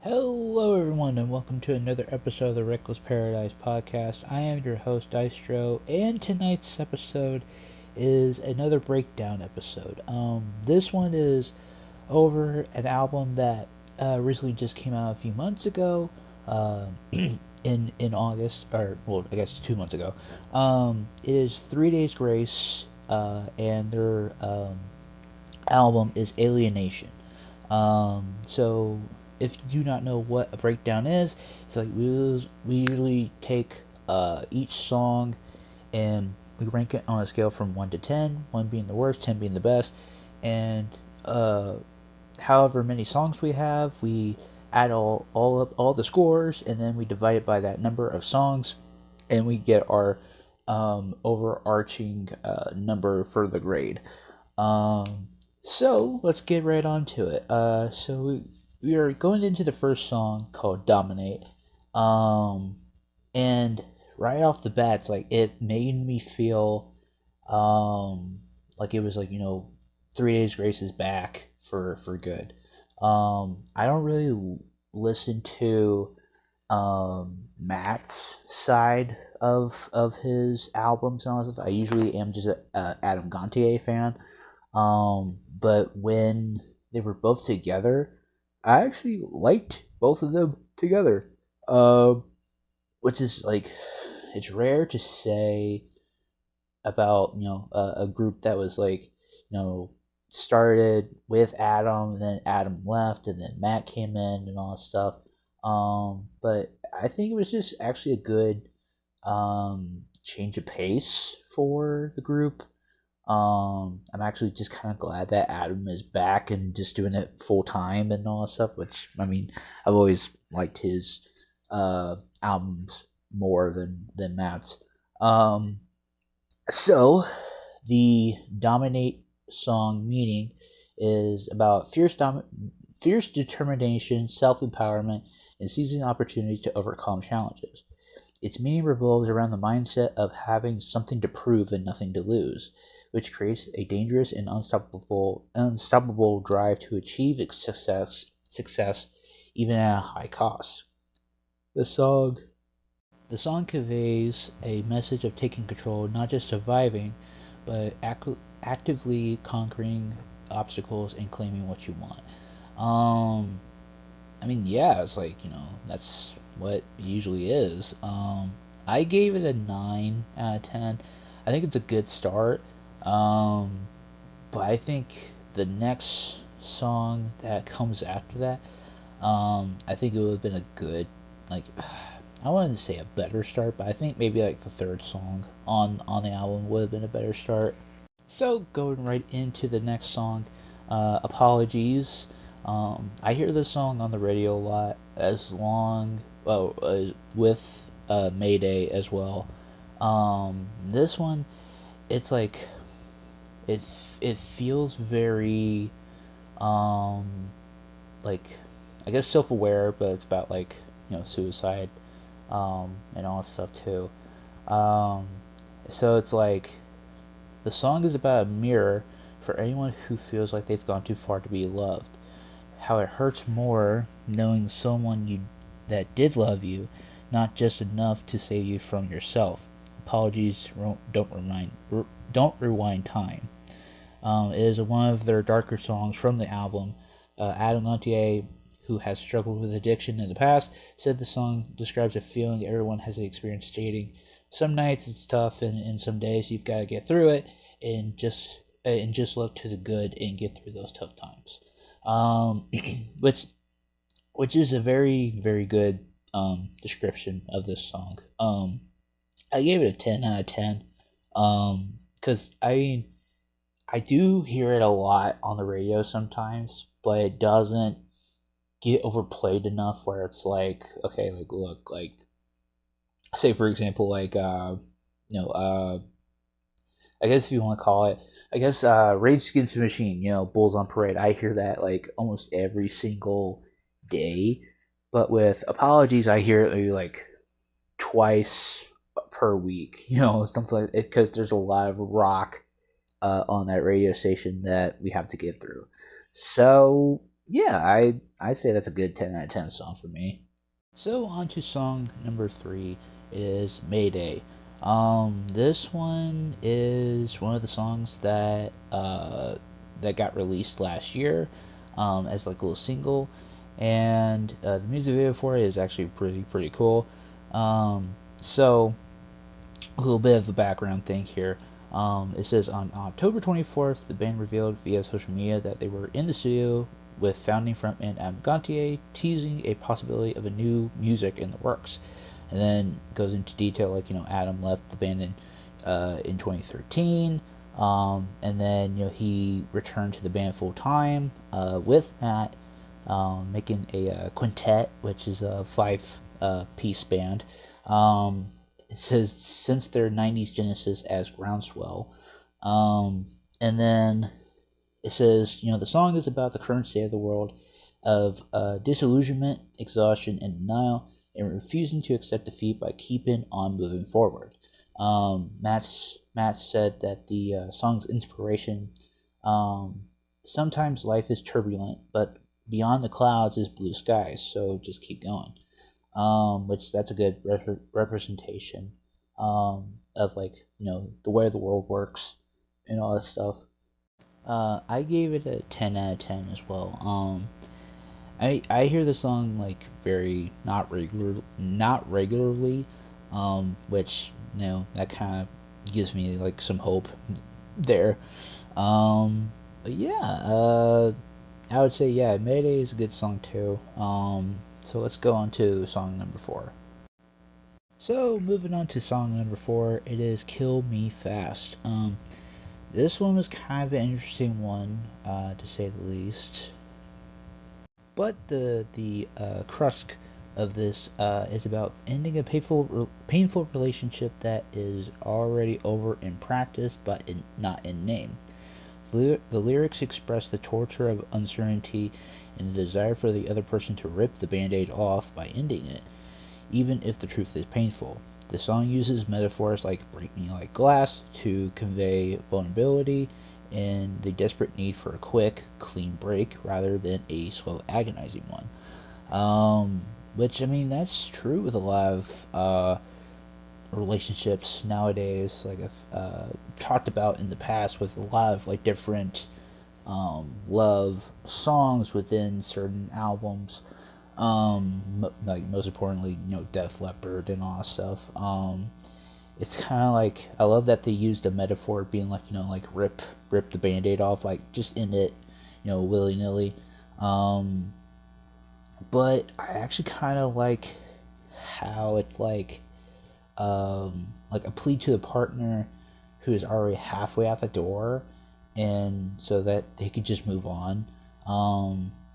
Hello, everyone, and welcome to another episode of the Reckless Paradise podcast. I am your host, Dystro, and tonight's episode is another breakdown episode. This one is over an album that recently just came out a few months ago, in August, or well, I guess 2 months ago. It is 3 Days Grace, and their album is Alienation. So if you do not know what a breakdown is, it's like we usually take each song and we rank it on a scale from 1 to 10, 1 being the worst, 10 being the best, and uh, however many songs we have, we add all up all the scores, and then we divide it by that number of songs, and we get our overarching number for the grade. Um, so let's get right on to it. We are going into the first song called "Dominate," um, and right off the bat, it's like it made me feel like it was like 3 Days Grace is back for good. I don't really listen to Matt's side of his albums and all that stuff. I usually am just a Adam Gontier fan. But when they were both together, I actually liked both of them together. Um, which is like it's rare to say about a group that was like started with Adam and then Adam left and then Matt came in and all that stuff. But I think it was just actually a good change of pace for the group. I'm actually just kind of glad that Adam is back and just doing it full time and all that stuff. Which I mean, I've always liked his albums more than Matt's. Um, so the Dominate song meaning is about fierce determination, self empowerment, and seizing opportunities to overcome challenges. Its meaning revolves around the mindset of having something to prove and nothing to lose, which creates a dangerous and unstoppable drive to achieve success even at a high cost. The song the song conveys a message of taking control, not just surviving, but actively conquering obstacles and claiming what you want. Um, I mean, yeah, it's like that's what it usually is. I gave it a 9 out of 10. I think it's a good start. Um, but I think the next song that comes after that, I think it would have been a good, like, I wanted to say a better start, but I think maybe like the third song on the album would have been a better start. So going right into the next song, Apologies. I hear this song on the radio a lot, with Mayday as well. This one, it's like it it feels very um like I guess self-aware, but it's about like suicide and all that stuff too. Um, so it's like the song is about a mirror for anyone who feels like they've gone too far to be loved. How it hurts more knowing someone you that did love you, not just enough to save you from yourself. Apologies don't rewind time. It is one of their darker songs from the album. Adam Lantier, who has struggled with addiction in the past, said the song describes a feeling everyone has experienced dating. Some nights it's tough, and some days you've got to get through it, and just look to the good and get through those tough times. Um, which which is a very very good description of this song. I gave it a 10 out of 10. Because I mean I do hear it a lot on the radio sometimes, but it doesn't get overplayed enough where it's like, okay, like look, like say for example, like you know, I guess if you want to call it, I guess Rage Against the Machine, Bulls on Parade. I hear that like almost every single day, but with Apologies, I hear it maybe like twice per week, something like it, because there's a lot of rock on that radio station that we have to get through. So Yeah, I'd say that's a good 10 out of 10 song for me. So on to song number 3 is Mayday. This one is one of the songs that got released last year, as like a little single, and the music video for it is actually pretty cool. So a little bit of a background thing here. It says on October 24th, the band revealed via social media that they were in the studio with founding frontman Adam Gontier, teasing a possibility of a new music in the works. And then goes into detail, like, Adam left the band in 2013, and then he returned to the band full time with Matt, making a quintet, which is a five-piece band. It says since their 90s genesis as Groundswell. And then it says, the song is about the current state of the world of disillusionment, exhaustion, and denial, and refusing to accept defeat by keeping on moving forward. Matt said that the song's inspiration, um, sometimes life is turbulent, but beyond the clouds is blue skies, so just keep going. Which that's a good representation of, like, the way the world works and all that stuff. I gave it a 10 out of 10 as well. I hear the song like very not regularly, which that kind of gives me like some hope there. But yeah, I would say, yeah, Mayday is a good song too. So let's go on to song number 4. So moving on to song number 4, it is "Kill Me Fast." This one was kind of an interesting one, to say the least. But the crux of this is about ending a painful relationship that is already over in practice, but not in name. The lyrics express the torture of uncertainty and the desire for the other person to rip the band-aid off by ending it, even if the truth is painful. The song uses metaphors like "break me like glass" to convey vulnerability and the desperate need for a quick, clean break rather than a slow, agonizing one. Which, I mean, that's true with a lot of relationships nowadays. Like I've talked about in the past with a lot of like different love songs within certain albums. Like most importantly, Def Leppard and all that stuff. It's kind of like I love that they used the metaphor of being like, like rip the band-aid off, like just end it, willy nilly. Um, but I actually kind of like how it's like a plea to the partner who is already halfway out the door, and so that they could just move on.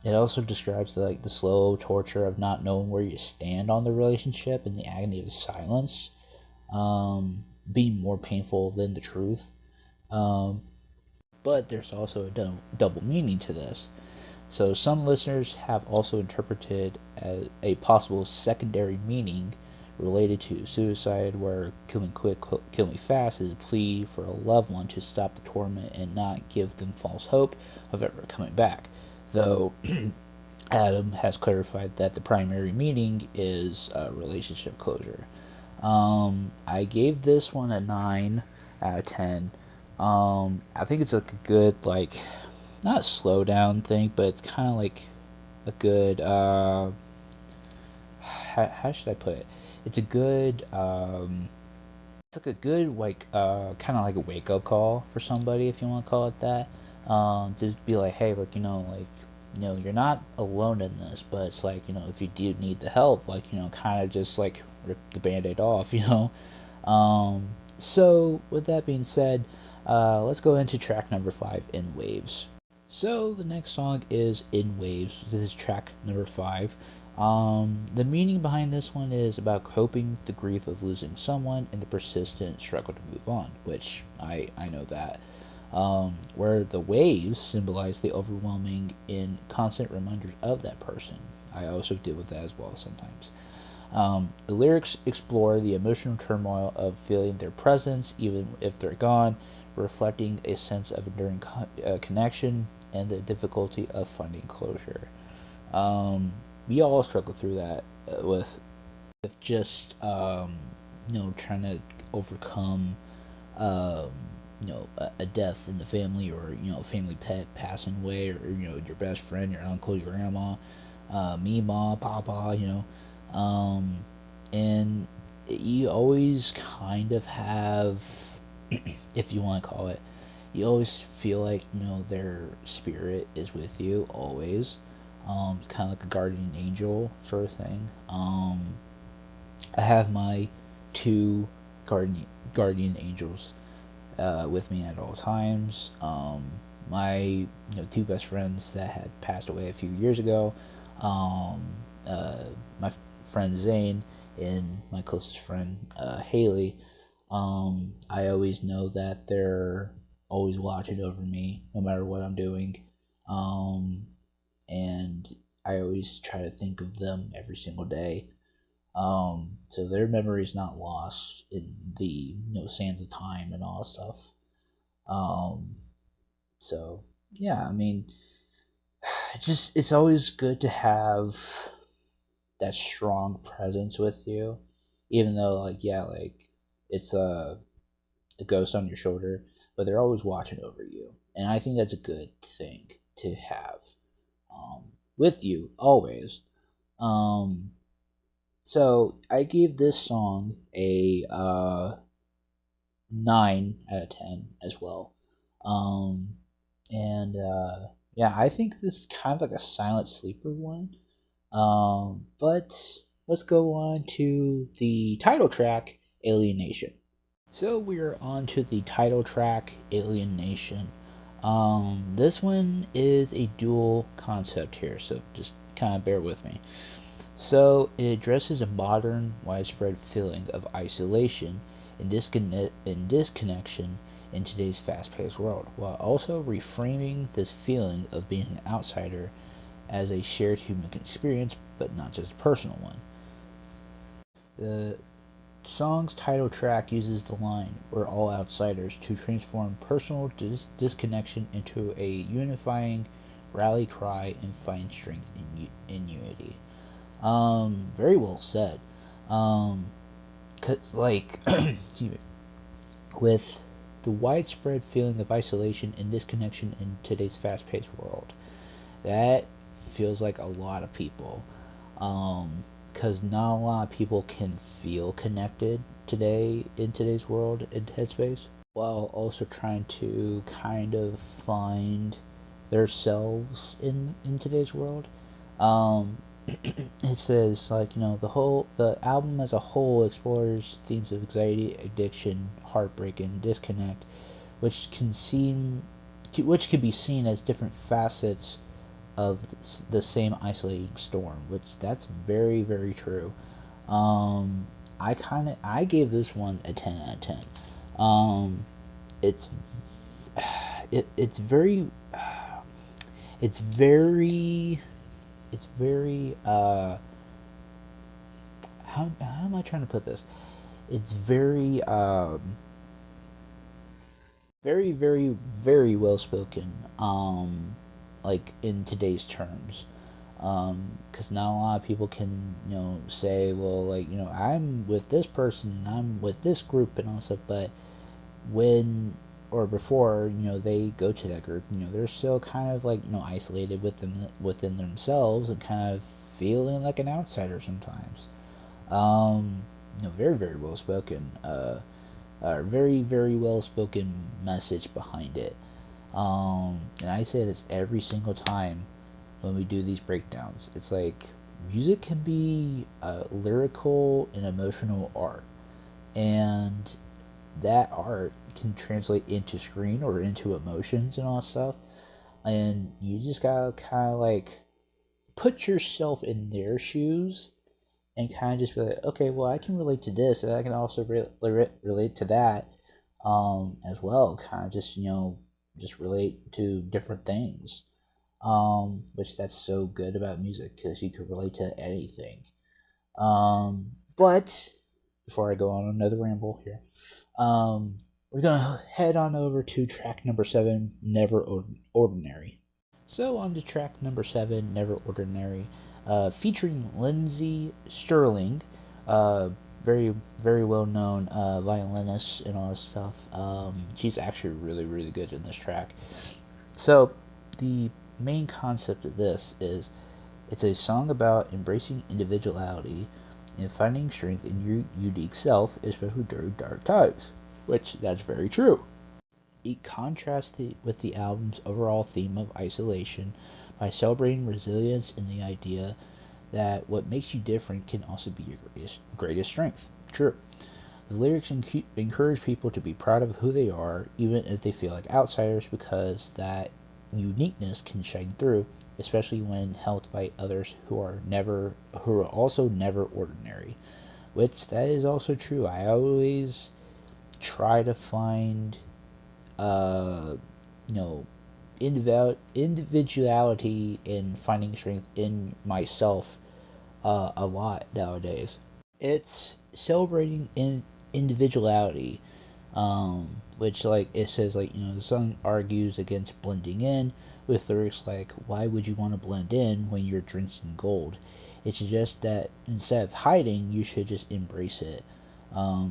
It also describes the slow torture of not knowing where you stand on the relationship and the agony of silence, being more painful than the truth. Um, but there's also a double meaning to this. So some listeners have also interpreted as a possible secondary meaning related to suicide, where "kill me quick, kill me fast" is a plea for a loved one to stop the torment and not give them false hope of ever coming back. Though Adam has clarified that the primary meaning is relationship closure. I gave this one a 9 out of 10. I think it's like a good, like, not a slow down thing, but it's kind of like a good, how should I put it? It's a good, it's like a good, like, kind of like a wake up call for somebody, if you want to call it that. To be like, hey, look, like, you're not alone in this, but it's like, if you do need the help, like, kind of just like rip the band-aid off, So with that being said, let's go into track number 5, "In Waves." So the next song is "In Waves." This is track number 5. The meaning behind this one is about coping with the grief of losing someone and the persistent struggle to move on, which I know that. Where the waves symbolize the overwhelming and constant reminders of that person. I also deal with that as well sometimes. The lyrics explore the emotional turmoil of feeling their presence even if they're gone, reflecting a sense of enduring connection and the difficulty of finding closure. Um, we all struggle through that with just trying to overcome um, a death in the family, or family pet passing away, or your best friend, your uncle, your grandma, me, mom, papa, and you always kind of have, if you want to call it, you always feel like their spirit is with you always. It's kind of like a guardian angel sort of thing. I have my two guardian angels with me at all times. My two best friends that had passed away a few years ago. Um, my friend Zane and my closest friend Haley. I always know that they're always watching over me no matter what I'm doing. Um, and I always try to think of them every single day. So their memory is not lost in the sands of time and all that stuff. Um, so yeah, I mean, it's always good to have that strong presence with you, even though it's a ghost on your shoulder, but they're always watching over you, and I think that's a good thing to have with you always. Um, so I gave this song a 9 out of 10 as well. Um, and yeah, I think this is kind of like a silent sleeper one. But let's go on to the title track, Alienation. So we're on to the title track, Alienation. This one is a dual concept here, so just kind of bear with me. So it addresses a modern, widespread feeling of isolation and disconnection in today's fast-paced world, while also reframing this feeling of being an outsider as a shared human experience, but not just a personal one. The song's title track uses the line, "We're all outsiders," to transform personal disconnection into a unifying rally cry and find strength in unity. Very well said. Um, excuse me, with the widespread feeling of isolation and disconnection in today's fast-paced world, that feels like a lot of people. Because not a lot of people can feel connected today in today's world in headspace, while also trying to kind of find themselves in today's world. Um, it says the album as a whole explores themes of anxiety, addiction, heartbreak, and disconnect, which can be seen as different facets of the same isolating storm. Which that's very very true. Um, I gave this one a 10 out of 10. Um, it's it's very it's very it's very how am I trying to put this? It's very very well spoken. Like in today's terms. Because not a lot of people can say, well, I'm with this person and I'm with this group and all stuff, but when or before they go to that group, they're still kind of isolated within themselves and kind of feeling like an outsider sometimes. Very very well spoken. Very very well spoken message behind it. And I say this every single time when we do these breakdowns. It's like music can be lyrical and emotional art, and that art can translate into screen or into emotions and all that stuff. And you just gotta kind of put yourself in their shoes and kind of just be like, okay, well, I can relate to this, and I can also relate to that, as well. Kind of just just relate to different things. Which that's so good about music because you can relate to anything. But before I go on another ramble here, um, we're gonna head on over to track number 7, Never Ordinary. So on to track number 7, Never Ordinary, featuring Lindsey Sterling, uh, very well known violinist and all this stuff. She's actually really good in this track. So the main concept of this is it's a song about embracing individuality and finding strength in your unique self, especially during dark times. Which that's very true. It contrasts with the album's overall theme of isolation by celebrating resilience and the idea that what makes you different can also be your greatest strength. True. The lyrics encourage people to be proud of who they are, even if they feel like outsiders, because that uniqueness can shine through, especially when helped by others who are also never ordinary. Which that is also true. I always try to find uh, you know, individuality and finding strength in myself a lot nowadays. It's celebrating individuality, which like it says like the song argues against blending in with lyrics like why would you want to blend in when you're drenched in gold? It suggests that instead of hiding, you should just embrace it,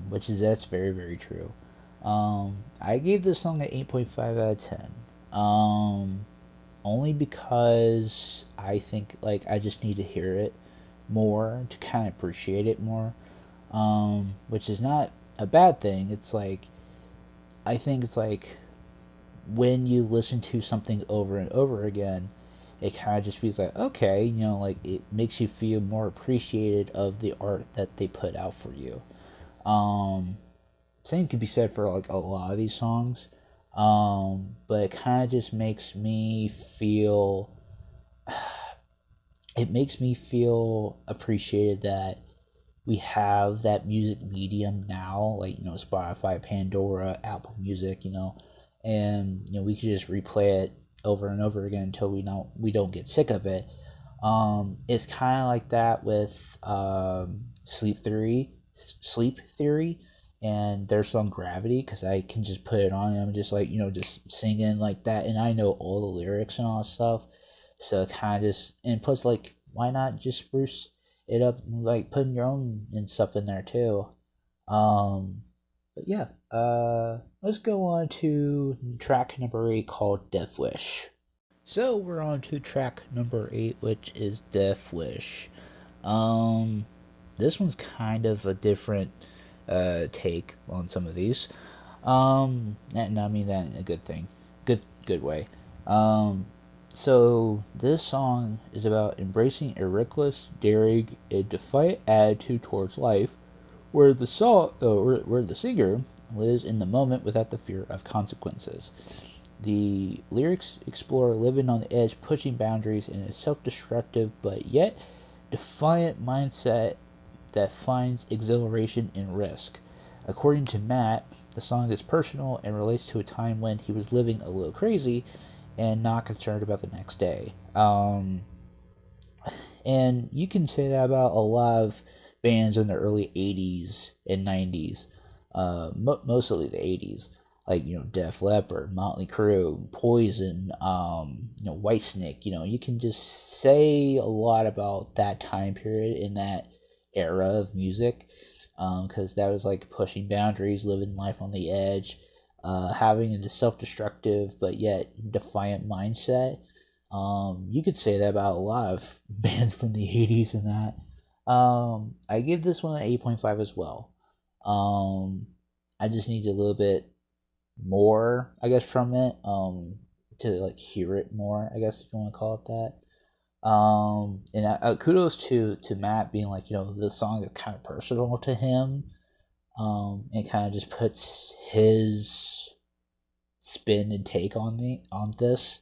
which is that's very true. I gave this song an 8.5 out of 10. Only because I think like I just need to hear it more to kind of appreciate it more. Which is not a bad thing. It's like I think it's like when you listen to something over and over again, it kind of just feels like okay, like it makes you feel more appreciated of the art that they put out for you. Um, Same could be said for like a lot of these songs. But it kind of just makes me feel it makes me feel appreciated that we have that music medium now, like Spotify, Pandora, Apple Music, and we can just replay it over and over again until we don't get sick of it. It's kind of like that with Sleep Theory, and their song Gravity, because I can just put it on and I'm just like just singing like that, and I know all the lyrics and all that stuff. So kind of just and plus like why not just spruce it up like putting your own and stuff in there too. But yeah, let's go on to track number 8 called Death Wish. So we're on to track number 8, which is Death Wish. Um, this one's kind of a different take on some of these. And I mean that in a good thing, good way. Um, so this song is about embracing a reckless, daring, and defiant attitude towards life, where the singer lives in the moment without the fear of consequences. The lyrics explore living on the edge, pushing boundaries in a self-destructive but yet defiant mindset that finds exhilaration in risk. According to Matt, the song is personal and relates to a time when he was living a little crazy and not concerned about the next day. And you can say that about a lot of bands in the early 80s and 90s, mostly the 80s, like, Def Leppard, Motley Crue, Poison, Whitesnake. You can just say a lot about that time period in that era of music, because that was like pushing boundaries, living life on the edge, having a self-destructive but yet defiant mindset. You could say that about a lot of bands from the 80s and that. I give this one an 8.5 as well. I just need a little bit more, I guess, from it, to like hear it more, I guess if you want to call it that. And kudos to Matt being like, the song is kind of personal to him. And kind of just puts his spin and take on this.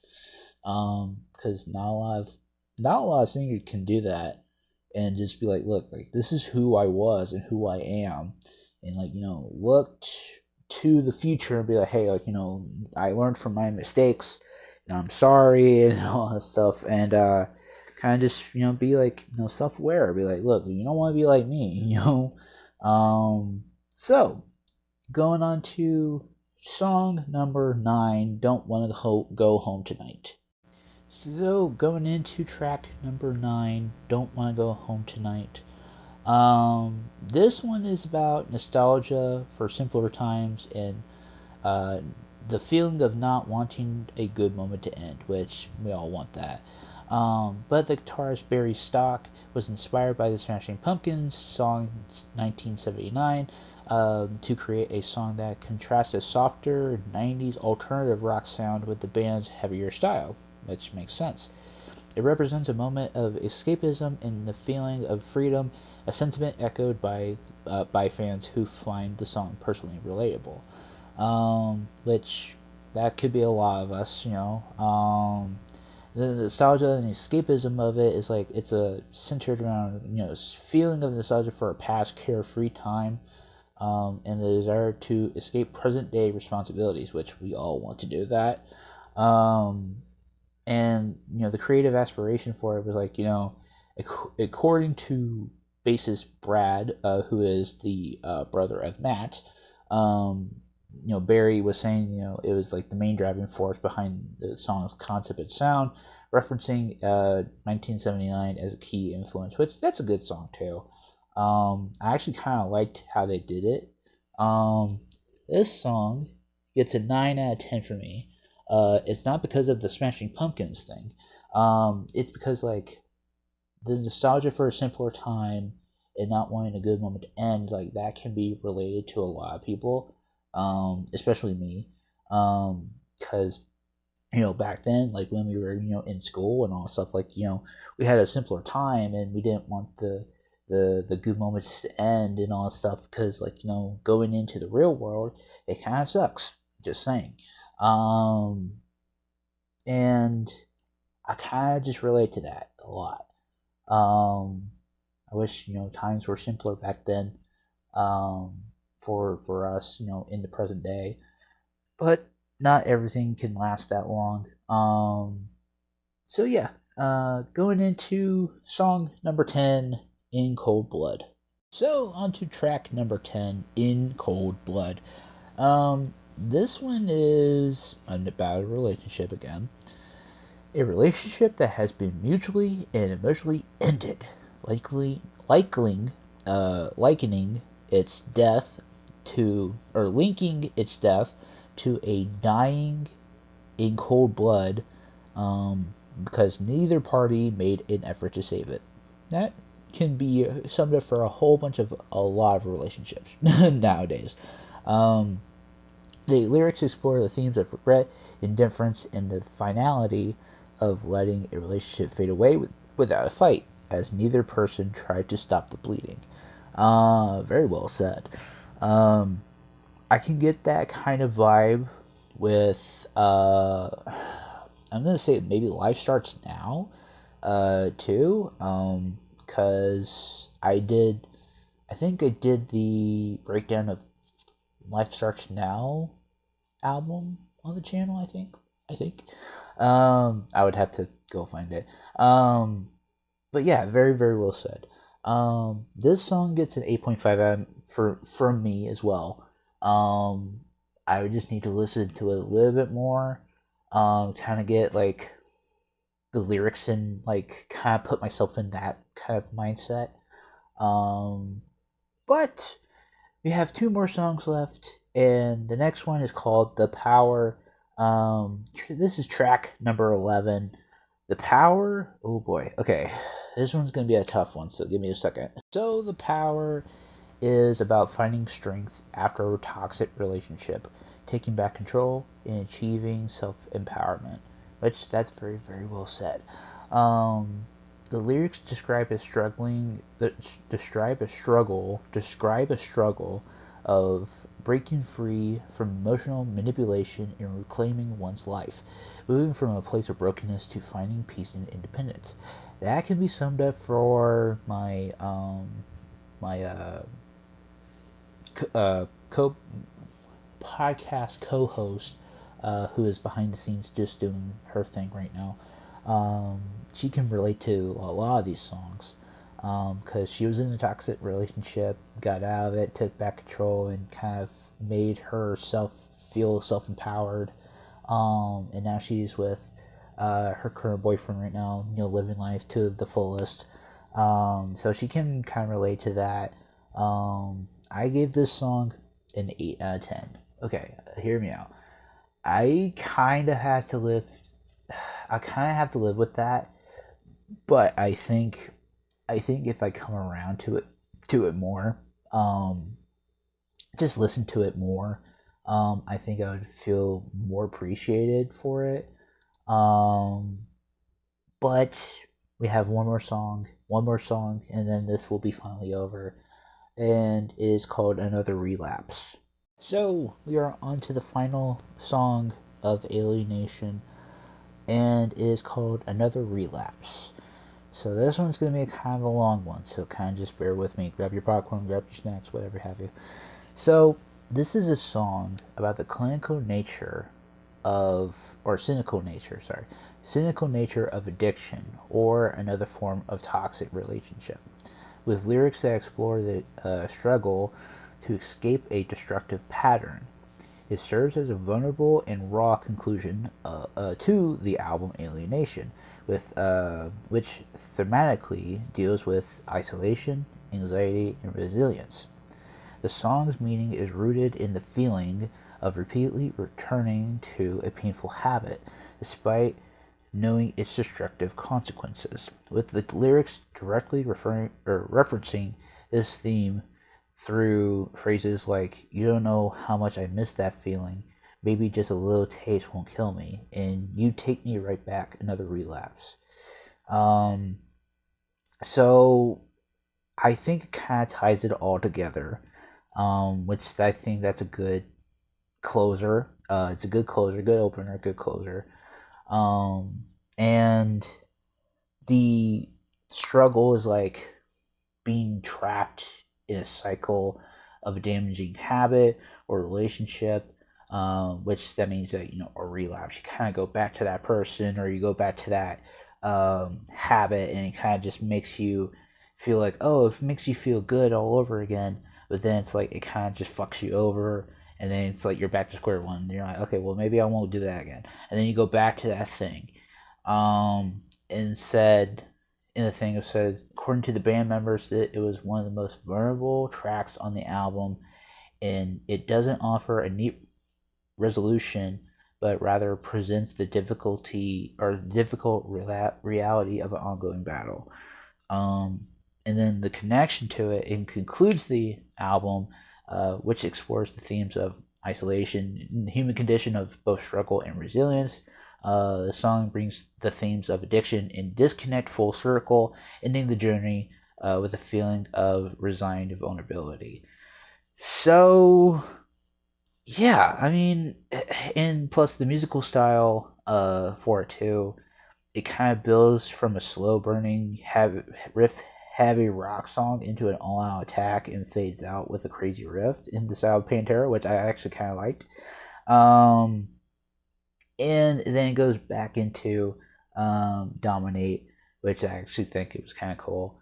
Because not a lot of singers can do that and just be like, look, like this is who I was and who I am, and like look to the future and be like, hey, like I learned from my mistakes and I'm sorry and all that stuff, and kind of just be like self-aware, be like, look, you don't want to be like me, so going on to song number 9, Don't Wanna Go Home Tonight. So, going into track number 9, Don't Wanna Go Home Tonight. This one is about nostalgia for simpler times and uh, the feeling of not wanting a good moment to end, which we all want that. But the guitarist Barry Stock was inspired by the Smashing Pumpkins song 1979 to create a song that contrasts a softer 90s alternative rock sound with the band's heavier style, which makes sense. It represents a moment of escapism and the feeling of freedom, a sentiment echoed by fans who find the song personally relatable. Which that could be a lot of us, you know. The nostalgia and escapism of it is like it's a centered around feeling of nostalgia for a past carefree time, and the desire to escape present day responsibilities, which we all want to do that. Um, and the creative aspiration for it was like according to bassist Brad, who is the brother of Matt. um, Barry was saying it was like the main driving force behind the song's concept and sound, referencing 1979 as a key influence, which that's a good song too. I actually kind of liked how they did it. um, this song gets a 9 out of 10 for me. It's not because of the Smashing Pumpkins thing. It's because like the nostalgia for a simpler time and not wanting a good moment to end, like that can be related to a lot of people, especially me, because back then, like when we were in school and all stuff, like we had a simpler time and we didn't want the good moments to end and all that stuff, because like going into the real world, it kind of sucks. Just saying. um and I kind of just relate to that a lot. I wish times were simpler back then, um, for us, in the present day. But not everything can last that long. So yeah, going into song number 10, In Cold Blood. So on to track number 10, In Cold Blood. This one is about a relationship again. A relationship that has been mutually and emotionally ended, likening its death linking its death to a dying in cold blood, because neither party made an effort to save it. That can be summed up for a lot of relationships nowadays. Um, the lyrics explore the themes of regret, indifference, and the finality of letting a relationship fade away without a fight, as neither person tried to stop the bleeding. Very well said. Um, I can get that kind of vibe with, I'm gonna say maybe Life Starts Now, too, because I think I did the breakdown of Life Starts Now album on the channel. I think I would have to go find it. But yeah, very very well said. This song gets an 8.5 from me as well. I would just need to listen to it a little bit more, kind of get like the lyrics and like kind of put myself in that kind of mindset. um but we have two more songs left, and the next one is called The Power. This is track number 11. The Power. Oh boy. Okay. This one's going to be a tough one, so give me a second. So, The Power is about finding strength after a toxic relationship, taking back control, and achieving self empowerment. Which, that's very, very well said. The lyrics describe a struggle of breaking free from emotional manipulation and reclaiming one's life, moving from a place of brokenness to finding peace and independence. That can be summed up for my co podcast co-host, who is behind the scenes just doing her thing right now. She can relate to a lot of these songs, because she was in a toxic relationship, got out of it, took back control, and kind of made herself feel self-empowered. And now she's with her current boyfriend right now, living life to the fullest. So she can kind of relate to that. I gave this song an 8 out of 10. Okay, hear me out. I kind of have to live. I kind of have to live with that, but I think if I come around to it more, um, just listen to it more, I think I would feel more appreciated for it. Um, but we have one more song, and then this will be finally over, and it is called Another Relapse. So we are on to the final song of Alienation, and it is called Another Relapse. So this one's going to be a kind of a long one, so kind of just bear with me. Grab your popcorn, grab your snacks, whatever have you. So this is a song about the clinical nature of, or cynical nature of addiction, or another form of toxic relationship, with lyrics that explore the struggle to escape a destructive pattern. It serves as a vulnerable and raw conclusion to the album Alienation, which thematically deals with isolation, anxiety, and resilience. The song's meaning is rooted in the feeling of repeatedly returning to a painful habit, despite knowing its destructive consequences, with the lyrics directly referencing this theme through phrases like, "You don't know how much I miss that feeling, maybe just a little taste won't kill me," and "You take me right back, another relapse." Um, so I think it kind of ties it all together, which I think that's a good closer. It's a good closer, good opener, good closer. And the struggle is like being trapped in a cycle of a damaging habit or relationship, which that means that a relapse. You kind of go back to that person, or you go back to that habit, and it kind of just makes you feel like, oh, it makes you feel good all over again. But then it's like it kind of just fucks you over, and then it's like you're back to square one. And you're like, okay, well maybe I won't do that again, and then you go back to that thing. And said in the thing, it said, according to the band members, that it was one of the most vulnerable tracks on the album, and it doesn't offer a neat resolution, but rather presents the difficulty or difficult reality of an ongoing battle. Um, and then the connection to it, and concludes the album, which explores the themes of isolation, the human condition of both struggle and resilience. The song brings the themes of addiction and disconnect full circle, ending the journey with a feeling of resigned vulnerability. So, yeah, I mean, and plus the musical style for it too, it kind of builds from a slow burning riff heavy rock song into an all out attack, and fades out with a crazy riff in the style of Pantera, which I actually kind of liked. Um, and then it goes back into Dominate, which I actually think it was kind of cool.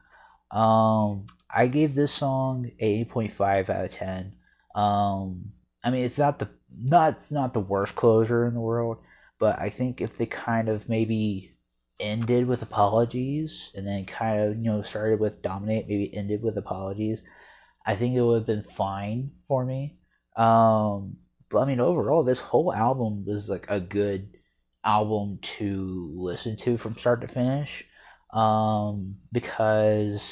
I gave this song a 8.5 out of 10. I mean, it's not the worst closer in the world, but I think if they kind of maybe ended with apologies, and then kind of started with Dominate, maybe ended with apologies, I think it would have been fine for me. Um, but I mean, overall, this whole album was like a good album to listen to from start to finish, because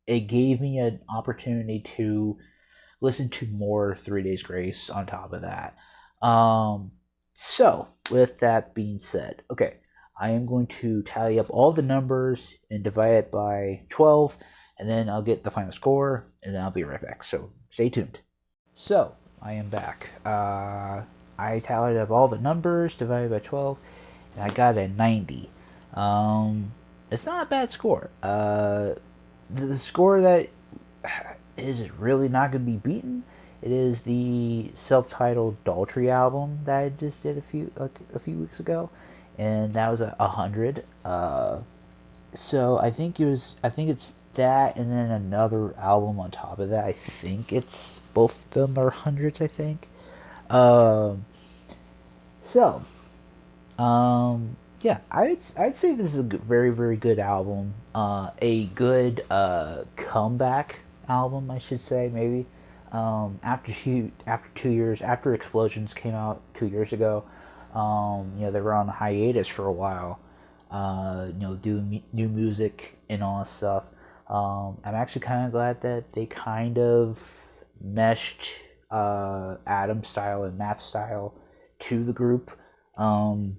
it gave me an opportunity to listen to more 3 Days Grace on top of that. Um, so, with that being said, okay, I am going to tally up all the numbers and divide it by 12, and then I'll get the final score, and then I'll be right back. So, stay tuned. So, I am back. I tallied up all the numbers divided by 12, and I got a 90. It's not a bad score. The score that is really not going to be beaten. It is the self-titled Daltrey album that I just did a few weeks ago, and that was 100. So I think it's that, and then another album on top of that. I think it's both of them are hundreds. I think. Um, so, yeah, I'd say this is a very very good album. A good comeback album, I should say maybe. After 2 years after Explosions came out 2 years ago, they were on hiatus for a while. Doing new music and all that stuff. I'm actually kind of glad that they kind of meshed Adam's style and Matt's style to the group. Um,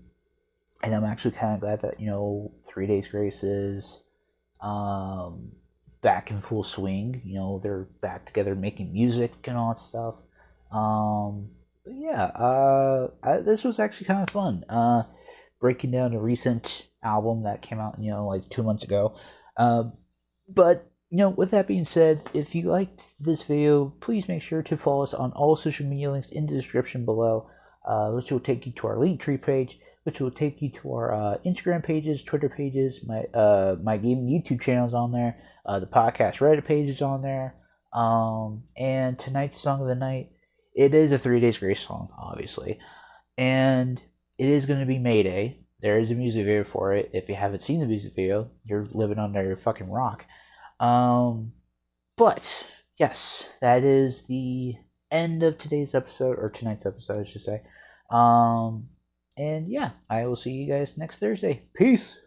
and I'm actually kind of glad that 3 Days Grace is um, back in full swing. They're back together making music and all that stuff. But yeah, this was actually kind of fun. Breaking down a recent album that came out, like 2 months ago. Uh, but with that being said, if you liked this video, please make sure to follow us on all social media links in the description below, which will take you to our Linktree page, which will take you to our Instagram pages, Twitter pages, my gaming YouTube channels on there, the podcast Reddit page is on there, and tonight's song of the night. It is a 3 Days Grace song, obviously, and it is going to be Mayday. There is a music video for it. If you haven't seen the music video, you're living under your fucking rock. Um, but yes, that is the end of today's episode, or tonight's episode, I should say. Um, and yeah, I will see you guys next Thursday. Peace.